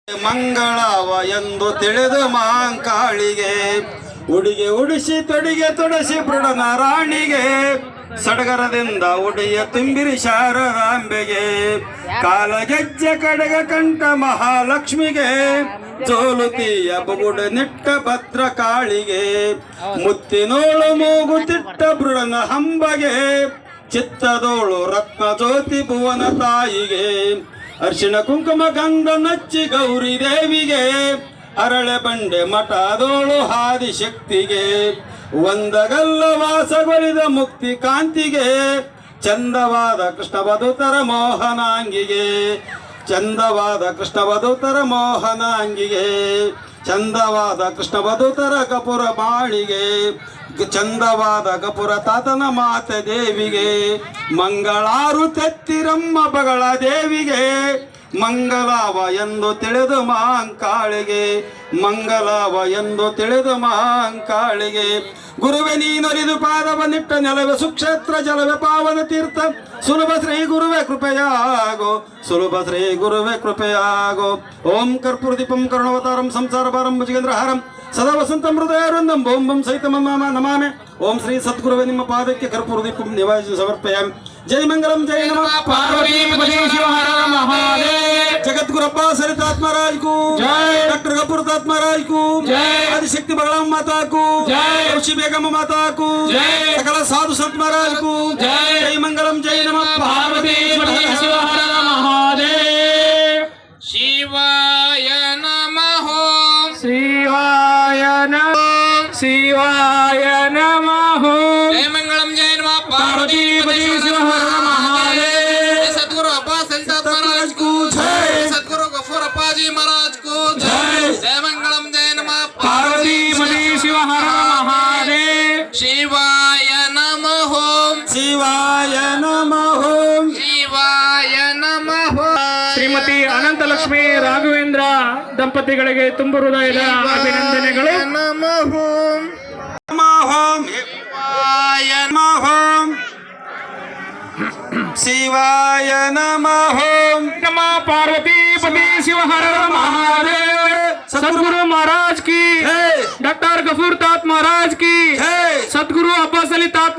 ಮಂಗಳವ ಎಂದು ತಿಳಿದು ಮಾಂಕಾಳಿಗೆ ಉಡಿಗೆ ಉಡಿಸಿ ತೊಡಿಸಿ ಬೃಡನ ರಾಣಿಗೆ ಸಡಗರದಿಂದ ಉಡಿಯ ತುಂಬಿರಿ ಶಾರದಾಂಬೆಗೆ ಕಾಲಗೆಜ್ಜೆ ಕಡೆಗ ಕಂಠ ಮಹಾಲಕ್ಷ್ಮಿಗೆ ಜೋಲುತಿಯ ಬುಗುಡ ನಿಟ್ಟ ಭದ್ರ ಕಾಳಿಗೆ ಮುತ್ತಿನೋಳು ಮೂಗುತಿಟ್ಟ ಬೃಡನ ಹಂಬಗೆ ಚಿತ್ತದೋಳು ರತ್ನ ಜ್ಯೋತಿ ಭುವನ ತಾಯಿಗೆ ಅರ್ಶಿಣ ಕುಂಕುಮ ಗಂಧ ನಚ್ಚಿ ಗೌರಿ ದೇವಿಗೆ ಅರಳೆ ಬಂಡೆ ಮಠದೋಳು ಆದಿಶಕ್ತಿಗೆ ಒಂದಗಲ್ಲ ವಾಸಗೊಳಿದ ಮುಕ್ತಿ ಕಾಂತಿಗೆ ಚಂದವಾದ ಕೃಷ್ಣ ವಧುತರ ಮೋಹನಾಂಗಿಗೆ ಚಂದವಾದ ಕೃಷ್ಣ ವಧುತರ ಮೋಹನಾಂಗಿಗೆ ಚಂದವಾದ ಕೃಷ್ಣ ವಧುತರ ಕಪುರ ಬಾಳಿಗೆ ಚಂದವಾದ ಕಪುರ ತಾತನ ಮಾತೆ ದೇವಿಗೆ ಮಂಗಳಾರು ತೆತ್ತಿರಮ್ಮ ಬಗಳ ದೇವಿಗೆ ಮಂಗಲಾವ ಎಂದು ತಿಳಿದು ಮಾಂಕಾಳಿಗೆ ಮಂಗಲಾವ ಎಂದು ತಿಳಿದು ಮಾಂಕಾಳಿಗೆ ಗುರುವೆ ನೀನೊಲಿದು ಪಾದವ ನಿಟ್ಟ ನೆಲವೆ ಸುಕ್ಷೇತ್ರ ಜಲವೆ ಪಾವನ ತೀರ್ಥ ಸುಲಭ ಶ್ರೀ ಗುರುವೆ ಕೃಪೆಯಾಗೋ ಸುಲಭ ಶ್ರೀ ಗುರುವೆ ಕೃಪೆಯಾಗೋ ಓಂ ಕರ್ಪೂರ ದೀಪಂ ಕರುಣಾವತಾರಂ ಸಂಸಾರ ಭಾರಂ ಭುಜಗೇಂದ್ರಹಾರಂ ಸದಾ ವಸಂತ ಹೃದಯಾರುಂದಂ ಓಂ ಬಂ ಸಹಿತ ನಮಾಮೆ ಓಂ ಶ್ರೀ ಸದ್ಗುರುವೆ ನಿಮ್ಮ ಪಾದಕ್ಕೆ ಕರ್ಪೂರ ದೀಪಂ ನಿವಾಸಿ ಸಮರ್ಪಯಾಮಿ ಜೈ ಮಂಗಲಂ ಜೈ ನಮಃ ಪಾರ್ವತಿ ಪತಿ ಶಿವ ಹರ ಮಹಾದೇವ ಜಗದ್ಗುರಪ್ಪ ಸರಿತಾತ್ಮ ರಾಜ್ को जय डॉक्टर कपूरदास महाराज को जय आदिशक्ति बगलाम माता को जय ऋषि बेगम माता को जय सकल साधु संत महाराज को जय जय मंगलम जय नमः पार्वती पति शिव हर महादेव शिवाय नमः शिवाय नमः शिवाय नमः जय मंगलम जय नमः पार्वती पति शिव हर महादेव सद्गुरु अब्बा सलतात महाराज को जय सद्गुरु गफूरप्पा जी महाराज को जय जय मंगलम जय नमः पार्वती पति शिव हर महादेव शिवाय नमः शिवाय नमः शिवाय नमः ಶ್ರೀಮತಿ ಅನಂತಲಕ್ಷ್ಮಿ ರಾಘವೇಂದ್ರ ದಂಪತಿಗಳಿಗೆ ತುಂಬು ಹೃದಯದ ಅಭಿನಂದನೆಗಳು ನಮಃ ಶಿವಾಯ ನಮಃ ಶಿವಾಯ ನಮಃ ನಮ ಪಾರ್ವತಿ ಪತಿ ಶಿವ ಹರ ಮಹಾದೇವ सतगुरु महाराज की डॉक्टर गफूरदास महाराज की सतगुरु अब्बास अली तात